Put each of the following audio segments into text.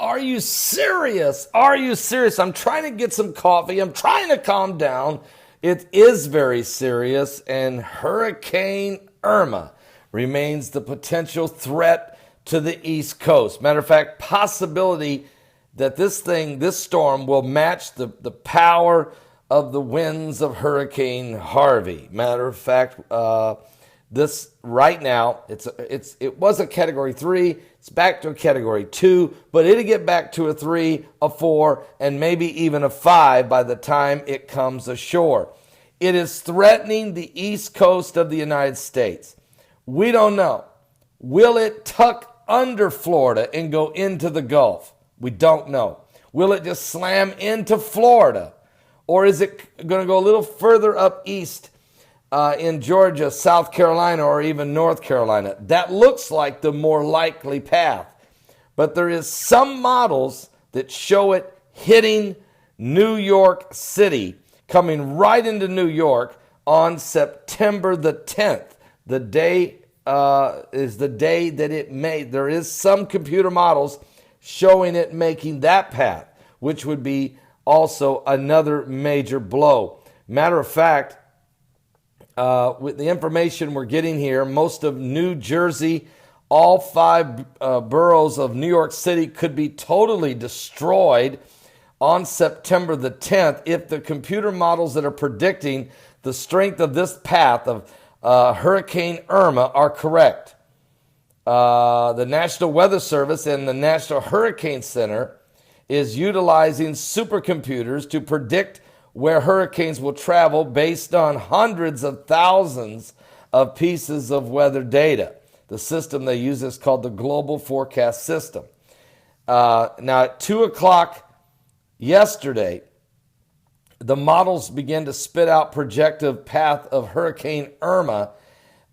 Are you serious? Are you serious? I'm trying to get some coffee. I'm trying to calm down. It is very serious, and Hurricane Irma remains the potential threat to the East Coast. Matter of fact, possibility that this storm will match the power of the winds of Hurricane Harvey. Matter of fact, this right now, it was a Category 3. It's back to a Category 2, but it'll get back to a 3, a 4, and maybe even a 5 by the time it comes ashore. It is threatening the East Coast of the United States. We don't know. Will it tuck under Florida and go into the Gulf? We don't know. Will it just slam into Florida? Or is it going to go a little further up east in Georgia, South Carolina, or even North Carolina? That looks like the more likely path. But there is some models that show it hitting New York City, coming right into New York on September the 10th. The day is the day that it made. There is some computer models showing it making that path, which would be also another major blow. Matter of fact, with the information we're getting here, most of New Jersey, all 5 boroughs of New York City could be totally destroyed on September the 10th if the computer models that are predicting the strength of this path of Hurricane Irma are correct. The National Weather Service and the National Hurricane Center is utilizing supercomputers to predict where hurricanes will travel based on hundreds of thousands of pieces of weather data. The system they use is called the Global Forecast System. Now, at 2 o'clock yesterday, the models began to spit out projected path of Hurricane Irma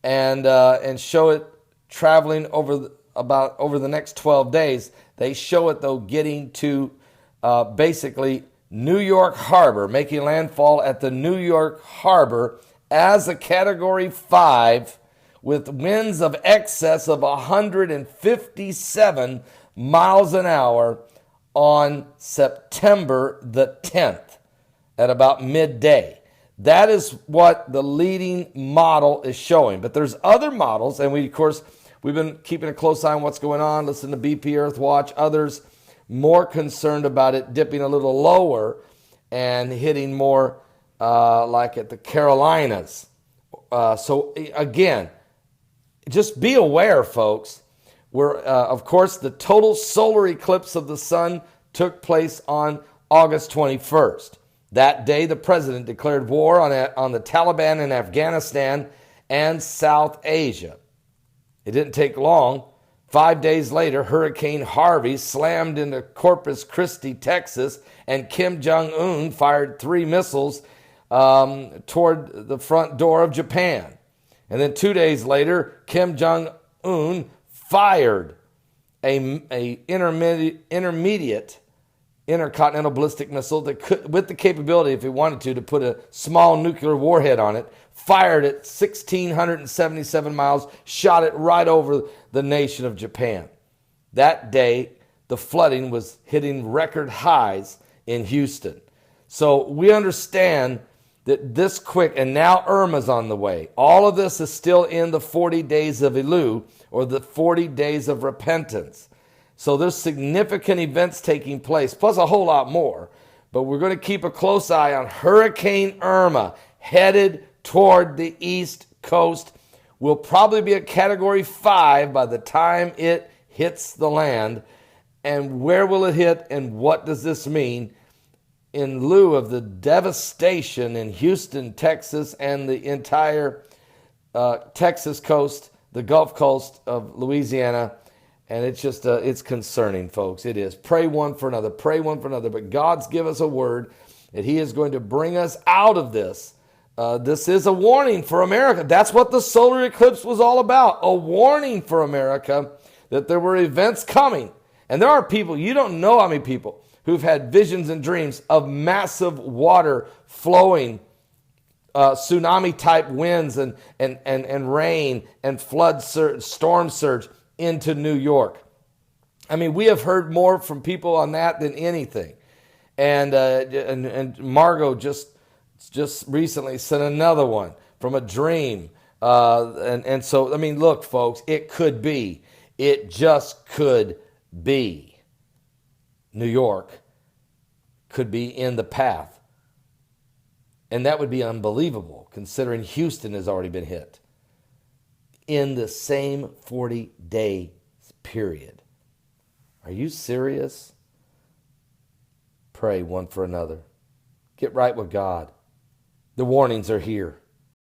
and show it traveling over the next 12 days. They show it, though, getting to basically New York Harbor, making landfall at the New York Harbor as a Category 5 with winds of excess of 157 miles an hour on September the 10th at about midday. That is what the leading model is showing. But there's other models, and we've been keeping a close eye on what's going on. Listen to BP Earthwatch, others more concerned about it dipping a little lower and hitting more like at the Carolinas. So again, just be aware, folks. Of course, the total solar eclipse of the sun took place on August 21st. That day, the president declared war on the Taliban in Afghanistan and South Asia. It didn't take long. 5 days later, Hurricane Harvey slammed into Corpus Christi, Texas, and Kim Jong-un fired 3 missiles toward the front door of Japan. And then 2 days later, Kim Jong-un fired a intermediate intercontinental ballistic missile that could, with the capability, if he wanted to put a small nuclear warhead on it, fired it 1,677 miles, shot it right over the nation of Japan. That day, the flooding was hitting record highs in Houston. So we understand that this quick, and now Irma's on the way. All of this is still in the 40 days of Elul, or the 40 days of repentance. So there's significant events taking place, plus a whole lot more. But we're going to keep a close eye on Hurricane Irma, headed toward the East Coast. Will probably be a Category 5 by the time it hits the land. And where will it hit, and what does this mean in lieu of the devastation in Houston, Texas, and the entire Texas coast, the Gulf Coast of Louisiana? And it's just, it's concerning, folks. It is. Pray one for another. Pray one for another. But God's given us a word that He is going to bring us out of this. This is a warning for America. That's what the solar eclipse was all about. A warning for America that there were events coming. And there are people, you don't know how many people, who've had visions and dreams of massive water flowing, tsunami-type winds and rain and flood surge, storm surge into New York. I mean, we have heard more from people on that than anything. And Margot just recently sent another one from a dream. And so, I mean, look, folks, it could be. It just could be. New York could be in the path. And that would be unbelievable, considering Houston has already been hit in the same 40-day period. Are you serious? Pray one for another. Get right with God. The warnings are here.